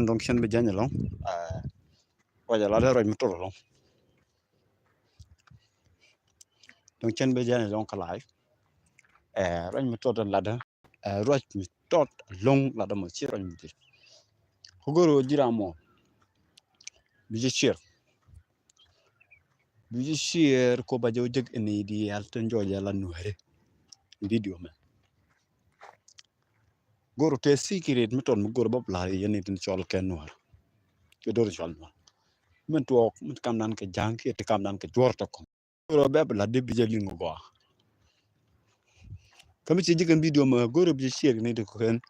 donc chen be janya long waja la de roj mi tolo long donc chen be janya long kalai roj mi tot la de roj mi tot long la de mo chi roj mi ti hogoro jira mo bi share ko ba jo jeg ni di alten joja la nuere video me goro te secret mi ton goro bob la yene tin chol ken nuer ke dor chol no men tuok men kam nan ke jang ke te kam nan ke jor to ko goro beb la de bi je lingo go kam ci jigen video ma goro bi share ni de ko ken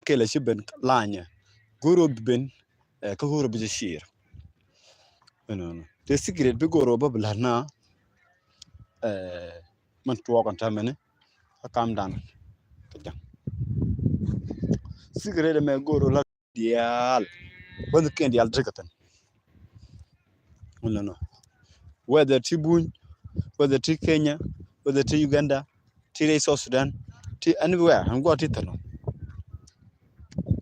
ke la ci ben laña goro bi ben ko goro bi share non te secret bi goro bob la na man tuok on tamene kam dan ke jang secret me goro la dial wanda ken dial jigatan no whether Tibun, whether to Kenya, whether to Uganda, to South Sudan, to anywhere, and go to Tano.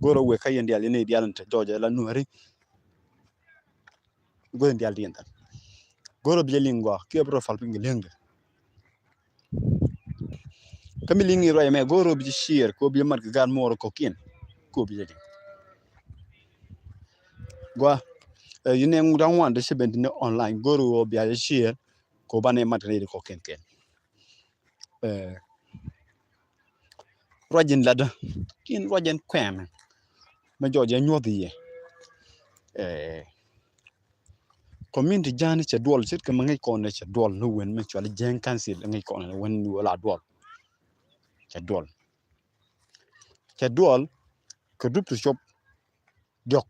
Go away, Kayan the Alien, the Allen, Georgia, Lanuari, go in the Alien. Go to Bielingua, Kibro Falping Linga. Kamilingi Rayame, go to Bishir, go be a mark, more cocaine, go be go. You name don't want the shipment online, go to be a sheer, go banner material cocaine. Rogen ladder, in Rogen Quam, Majorja knew the community jani cha dual sit ka mangai kon cha dual no wen me chwal jen council ngai kon wen wala dual cha dual ka dup to shop dok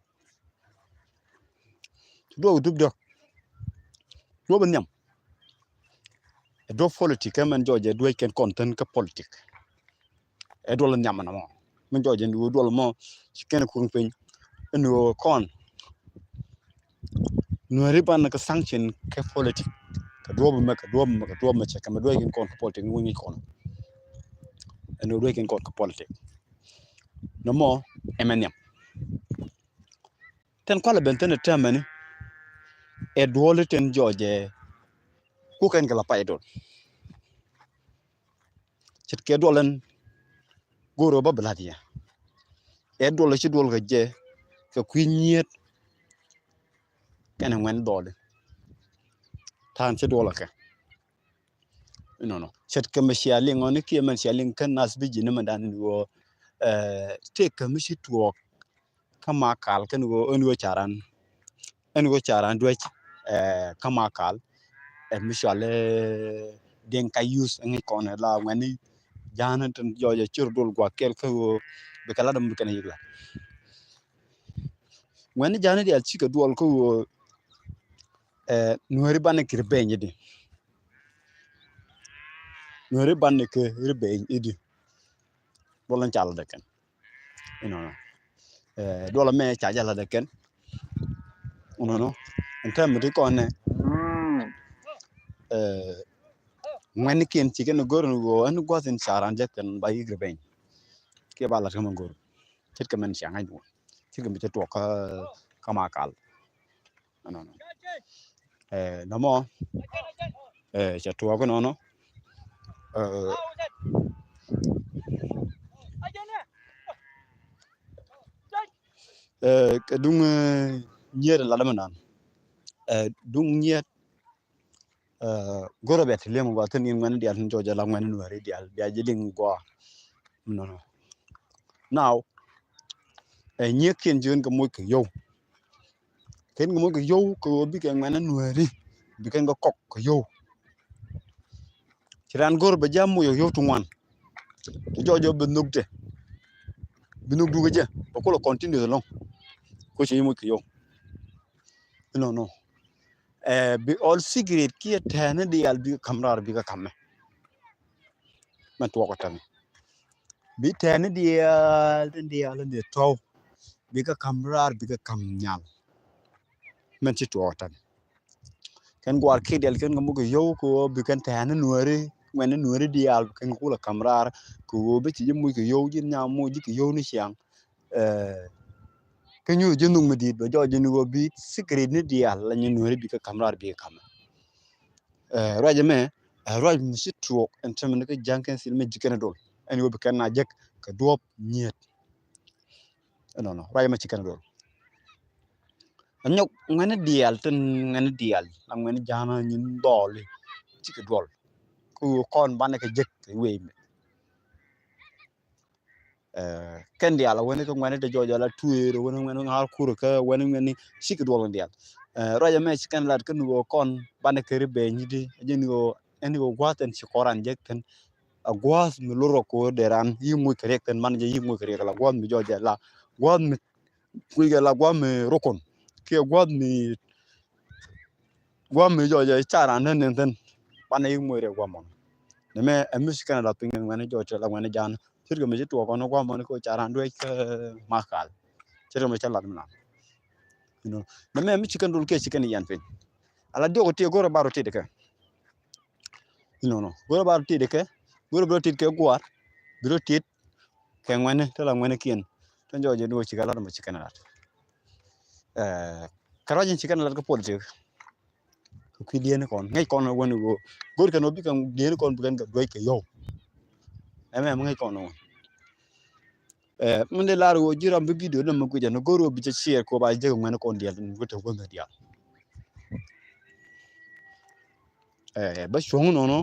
do dup dok do ban nyam do politique man joje do ken content ka politique e do la nyam na mo man joje ndu do mo ci ken ko pen no kon no riban ka sanction ka politique ka do ma cha ka do ken kon politique ni kon no do ken kon ka politique no mo emanyam ten kwala benten tamani e dole ten joje ku ken gala paydol cit ke dolen goro ba bladia e dole ci dol ga je ka ku ñiet ken wen dole tan ci dole ka non cit ke machia li ngoni ki man sia lin kan nas bi jina man dan wo te ka mi ci tuok kama kal ken go en wo charan do kama kal e mi shale den ka use ngi kon la ngani jana tan joje cir dol gwa kel ko be kala dum kan yigla ngani jana di al ci ka dol ko nuari ban ke rebeñ di nuari ban ke rebeñ idi bolan cial de ken non do la me cha jala de ken non entam di ko ne ngani ken ci ken gor go an go sen charan je ken ba yig rebeñ ke bala sama gor ci ke men ci ngay do ci ke mi ci to ka makal non namo cha to ko no dung ñeer la dama nan dung ñeet goro bet lemu ba tan ngani dial joja la ngani no re dial ya jiding go no now ñeek ken jeun ko moy ko yow ken mo ko yow ko bi ke ngani no re bi ken go kok ko yow ci ran goro ba jam yow tu wan jojo be nugte bi nug du ga ba ko continue long ko ci mo ko yow non be all secret ki tane dial bi kamrar bi ka kamme man to ko tan bi tane dial de to bi ka kamrar bi ka kam nyal man ci to tan ken gwar ki del ken mo ko yow ko bi kan tane nuare ngwen nuore dial ken kula kamrar ko be ti mu ke yo jin nya mu ji ke yo ni siang ke nyu je nung medit ba jo je ni go bi secret ni dial la ni nuore bi ka kamrar bi kam roje me roj mi si truok en termen ke janken sil me jikena dol en go be ken na jek ka dop nyet no roje me chikena dol anyok ngene dial ten ngene dial am ngene jana nyin dol chike dol ku kon bane ke jek we ken dial woni ko ngene de jojo la tuero woni ngene ngal kuro ka woni ngene chike dol dial roje me chiken lat ken go kon bane ke rebe nyidi jeni go en go gwaten ci koran jek ten agwas mi loro ko deran yimu kerek ten man je yimu kerek la gwas mi jojo la gwas mi kuiga la gwas mi rokon ke gwas mi jojo chara nen ten bane yimu re gwas mon ne me amus kana la pingen ngene jojo la ngene jan sirga mi to ko no gwas mon ko chara ndo ke makal sirga mi chala dum na ne me mi chikan dul ke chikan yan fen ala dio te goro baro te de ke no goro baro te de ke goro baro te ke gwar biro te ke ngene te la ngene kien tan jojo ndo chikala dum chikan la karajin chikan la ko politik ku dien kon ngai kon woni go gor kan obi kan dien kon bukan ga doy ke yo eme ngai kon no mun de laro go jiram be video na magu jano goro bi share ko ba je ngene kon dial ko to go dial ba shong no no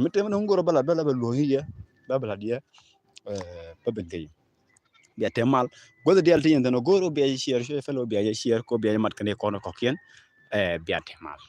mete mun goro bala lo hiya bala dia ba ben kay bi atemal go dial tin no goro bi share felo bi share ko bi mat kan ko no ko kien bi atemal